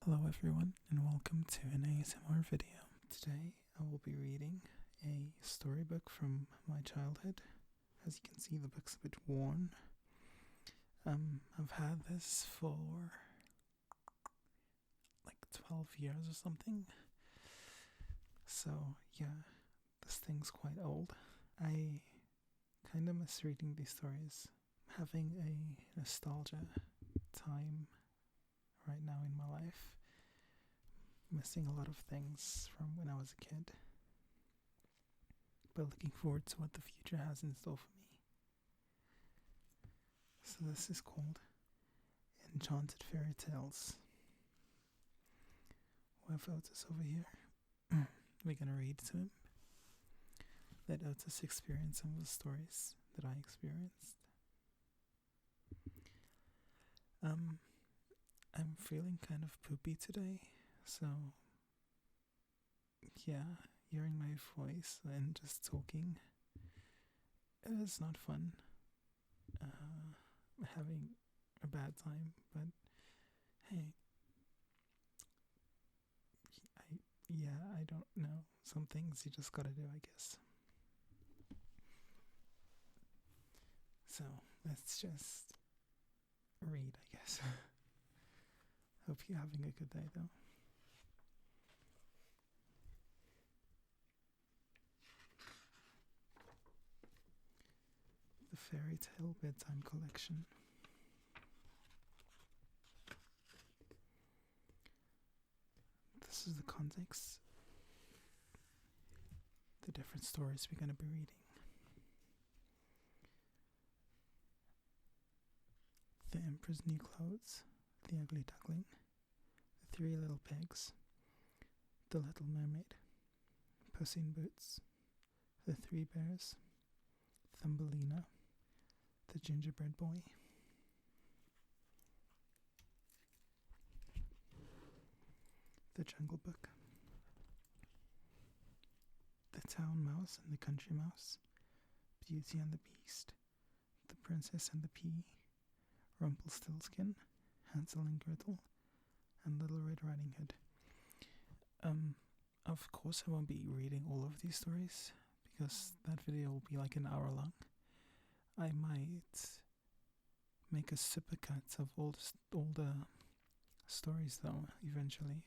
Hello everyone and welcome to an ASMR video. Today I will be reading a storybook from my childhood. As you can see, the book's a bit worn. I've had this for like 12 years or something. So yeah, this thing's quite old. I kind of miss reading these stories. I'm having a nostalgia time right now in my life. Missing a lot of things from when I was a kid, but looking forward to what the future has in store for me. So this is called Enchanted Fairy Tales. We have Otis over here. We're gonna read to him. Let Otis experience some of the stories that I experienced. I'm feeling kind of poopy today, so yeah, hearing my voice and just talking is not fun. Having a bad time, but hey, I don't know. Some things you just gotta do, I guess. So let's just read, I guess. Hope you're having a good day, though. The Fairy Tale Bedtime Collection. This is the context, the different stories we're going to be reading. The Emperor's New Clothes, The Ugly Duckling, The Three Little Pigs, The Little Mermaid, Puss in Boots, The Three Bears, Thumbelina, The Gingerbread Boy, The Jungle Book, The Town Mouse and the Country Mouse, Beauty and the Beast, The Princess and the Pea, Rumpelstiltskin, Hansel and Gretel, and Little Red Riding Hood. Of course I won't be reading all of these stories, because that video will be like an hour long. I might make a supercut of all the stories though, eventually.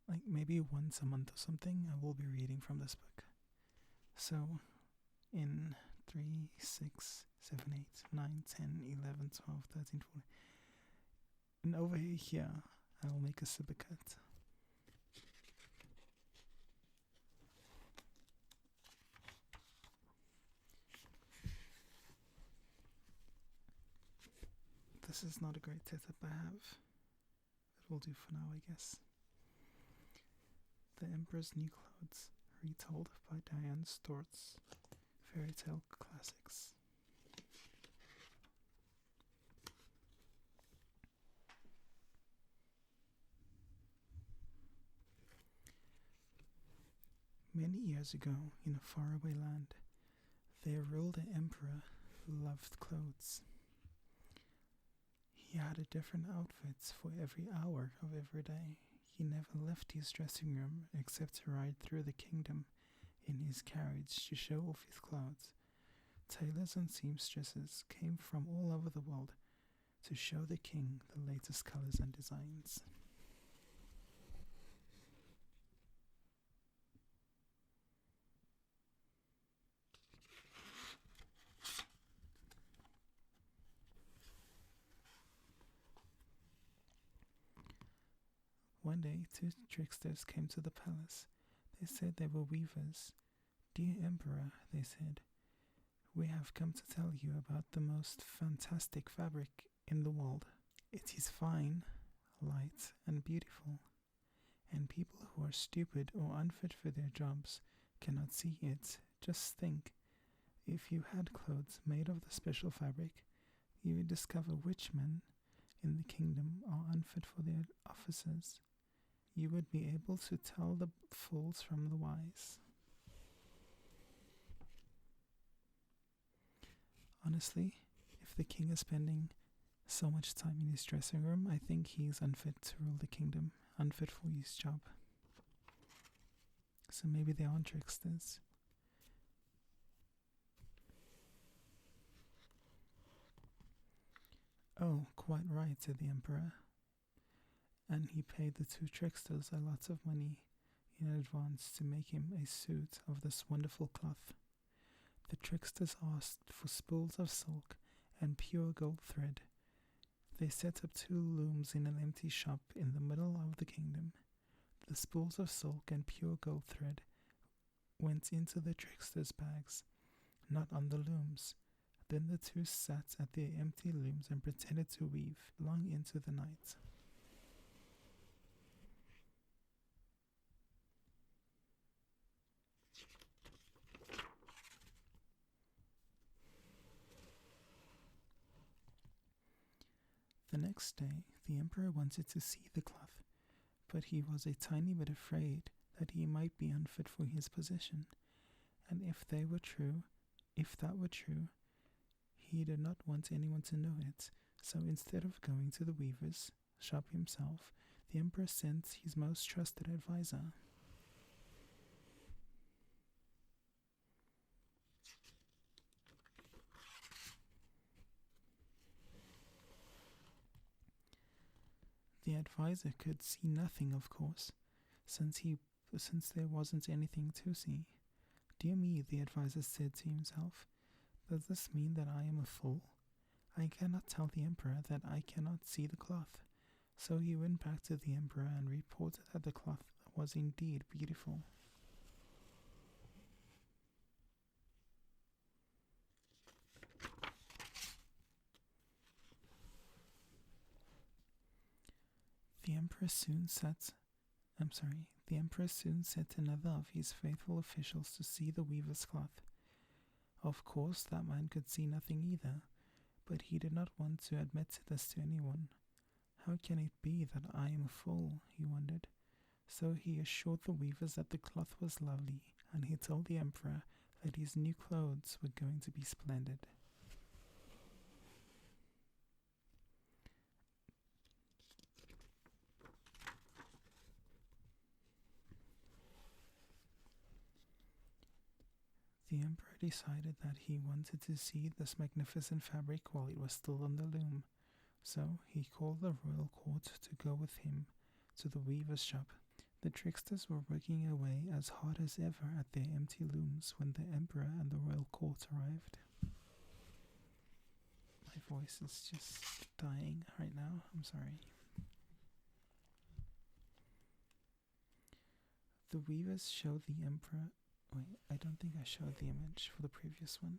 Like maybe once a month or something, I will be reading from this book. So, in 3, 6, 7, 8, 9, 10, 11, 12, 13, 14. And over here, I'll make a supercut. This is not a great setup I have. It will do for now, I guess. The Emperor's New Clothes, retold by Diane Stort's Fairy Tale Classics. Many years ago, in a faraway land, there ruled an emperor who loved clothes. He had a different outfit for every hour of every day. He never left his dressing room except to ride through the kingdom in his carriage to show off his clothes. Tailors and seamstresses came from all over the world to show the king the latest colors and designs. One day, two tricksters came to the palace. They said they were weavers. "Dear Emperor," they said, "we have come to tell you about the most fantastic fabric in the world. It is fine, light, and beautiful, and people who are stupid or unfit for their jobs cannot see it. Just think, if you had clothes made of the special fabric, you would discover which men in the kingdom are unfit for their offices. You would be able to tell the fools from the wise." Honestly, if the king is spending so much time in his dressing room, I think he's unfit to rule the kingdom, unfit for his job. So maybe they aren't tricksters. Oh, quite right, said the emperor. And he paid the two tricksters a lot of money in advance to make him a suit of this wonderful cloth. The tricksters asked for spools of silk and pure gold thread. They set up two looms in an empty shop in the middle of the kingdom. The spools of silk and pure gold thread went into the tricksters' bags, not on the looms. Then the two sat at their empty looms and pretended to weave long into the night. The next day, the emperor wanted to see the cloth, but he was a tiny bit afraid that he might be unfit for his position, and if that were true, he did not want anyone to know it. So instead of going to the weaver's shop himself, the emperor sent his most trusted advisor. The advisor could see nothing, of course, since there wasn't anything to see. Dear me, the advisor said to himself, does this mean that I am a fool? I cannot tell the emperor that I cannot see the cloth. So he went back to the emperor and reported that the cloth was indeed beautiful. The emperor soon sent another of his faithful officials to see the weaver's cloth. Of course, that man could see nothing either, but he did not want to admit this to anyone. How can it be that I am a fool? He wondered. So he assured the weavers that the cloth was lovely, and he told the emperor that his new clothes were going to be splendid. The emperor decided that he wanted to see this magnificent fabric while it was still on the loom, so he called the royal court to go with him to the weaver's shop. The tricksters were working away as hard as ever at their empty looms when the emperor and the royal court arrived. My voice is just dying right now, I'm sorry. The weavers showed the emperor. Wait, I don't think I showed the image for the previous one.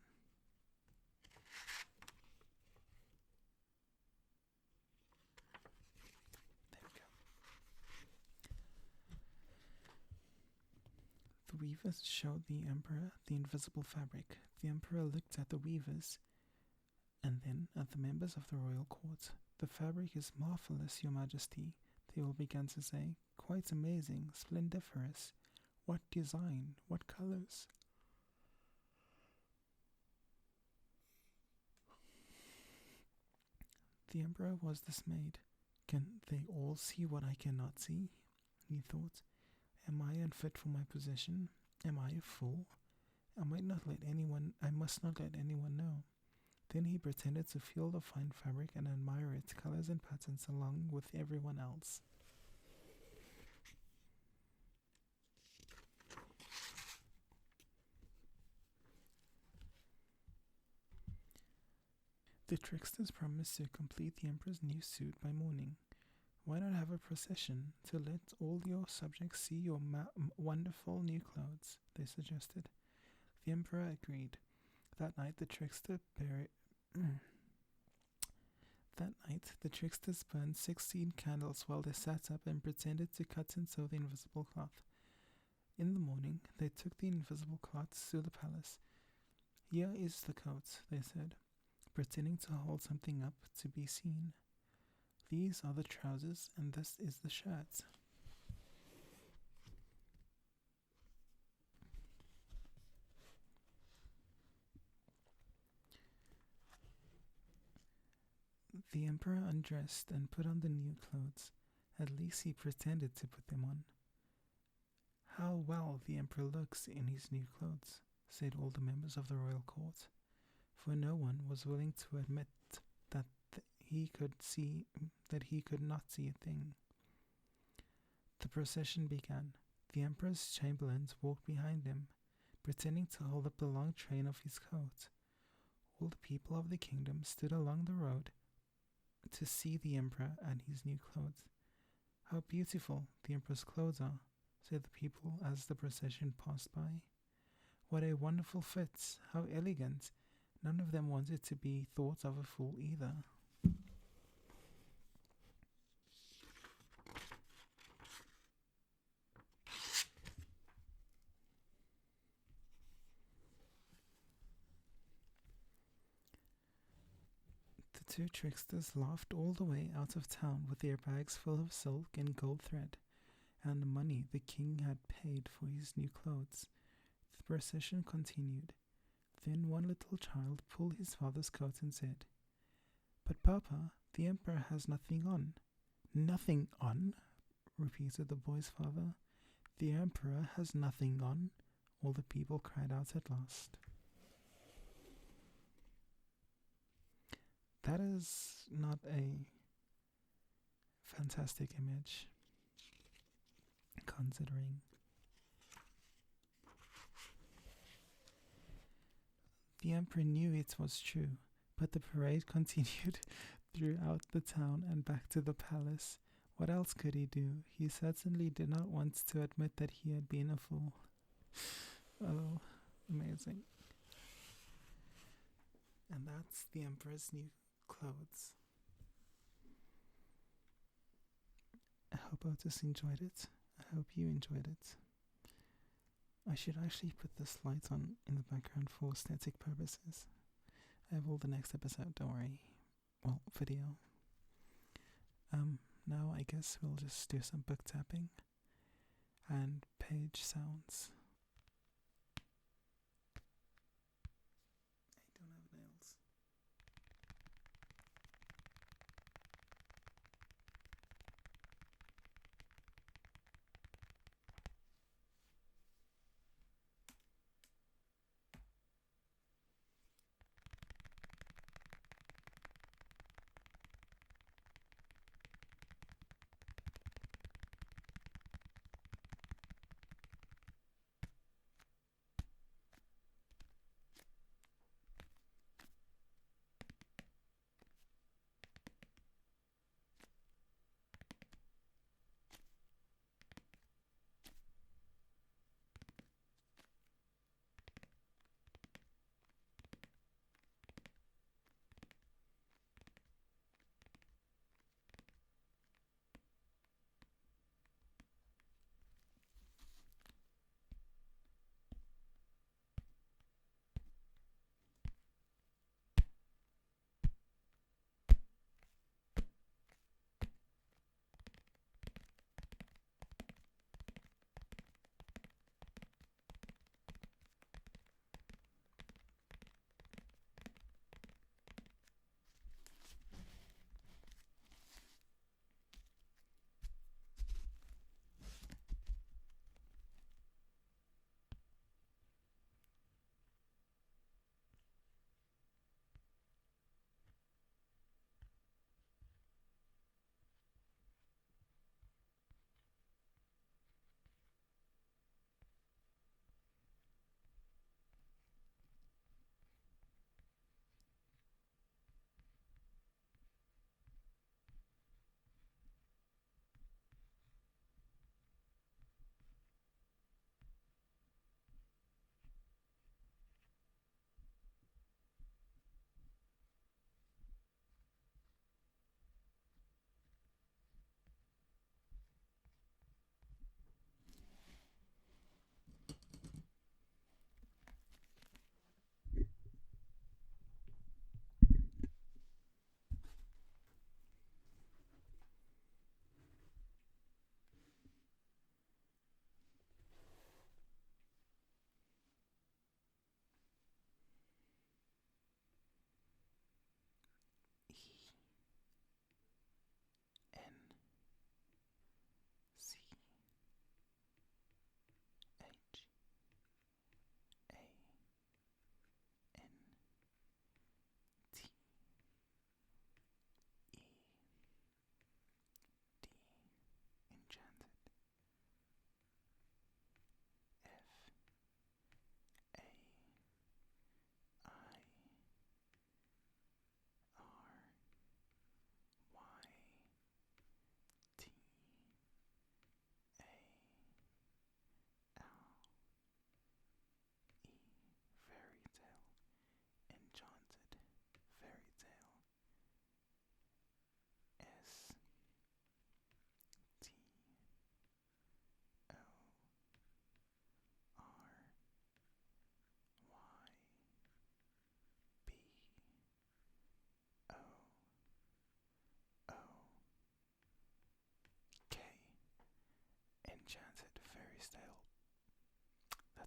There we go. The weavers showed the emperor the invisible fabric. The emperor looked at the weavers and then at the members of the royal court. The fabric is marvelous, your majesty, they all began to say. Quite amazing, splendiferous. What design, what colors. The emperor was dismayed. Can they all see what I cannot see? He thought. Am I unfit for my position? Am I a fool? I must not let anyone know. Then he pretended to feel the fine fabric and admire its colors and patterns along with everyone else. The tricksters promised to complete the emperor's new suit by morning. Why not have a procession to let all your subjects see your wonderful new clothes? They suggested. The emperor agreed. That night the tricksters burned 16 candles while they sat up and pretended to cut and sew the invisible cloth. In the morning, they took the invisible cloth to the palace. Here is the coat, they said, pretending to hold something up to be seen. These are the trousers, and this is the shirt. The emperor undressed and put on the new clothes. At least he pretended to put them on. "How well the emperor looks in his new clothes," said all the members of the royal court, for no one was willing to admit that he could not see a thing. The procession began. The emperor's chamberlains walked behind him, pretending to hold up the long train of his coat. All the people of the kingdom stood along the road to see the emperor and his new clothes. "How beautiful the emperor's clothes are," said the people as the procession passed by. "What a wonderful fit! How elegant!" None of them wanted to be thought of a fool either. The two tricksters laughed all the way out of town with their bags full of silk and gold thread, and the money the king had paid for his new clothes. The procession continued. Then one little child pulled his father's coat and said, "But Papa, the emperor has nothing on." "Nothing on?" repeated the boy's father. "The emperor has nothing on," all the people cried out at last. That is not a fantastic image, considering the emperor knew it was true, but the parade continued throughout the town and back to the palace. What else could he do? He certainly did not want to admit that he had been a fool. Oh, amazing. And that's the emperor's new clothes. I hope Otis enjoyed it. I hope you enjoyed it. I should actually put this light on in the background for aesthetic purposes. I have all the next episode, don't worry. Well, video. Now I guess we'll just do some book tapping and page sounds. I don't have nails.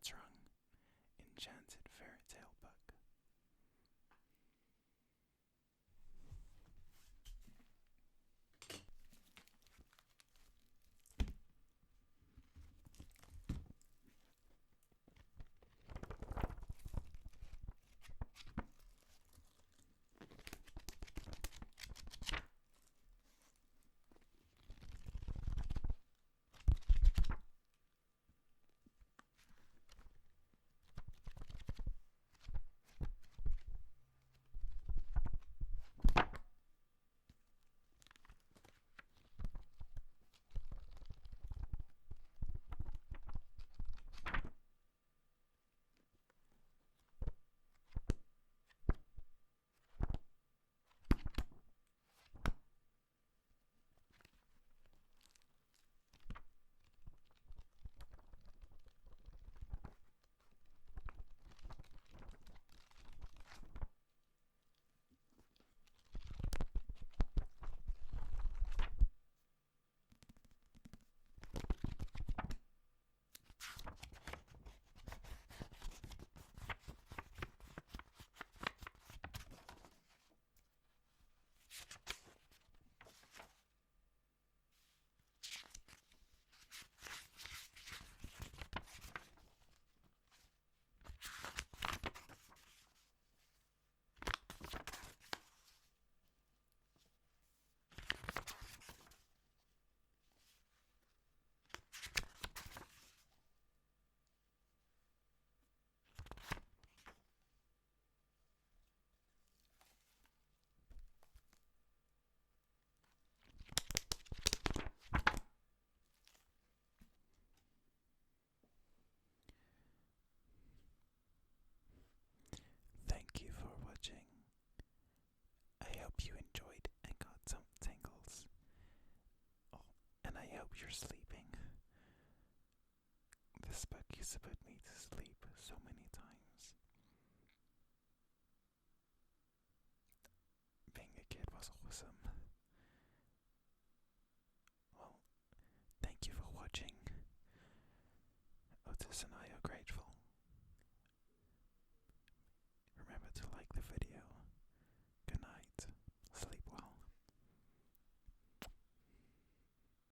strong, enchanted fairy tale book. Thank you for watching. I hope you enjoyed and got some tingles. Oh, and I hope you're sleeping. This book used to put me to sleep so many times. Being a kid was awesome. Well, thank you for watching. Otis and I are grateful. Remember to like the video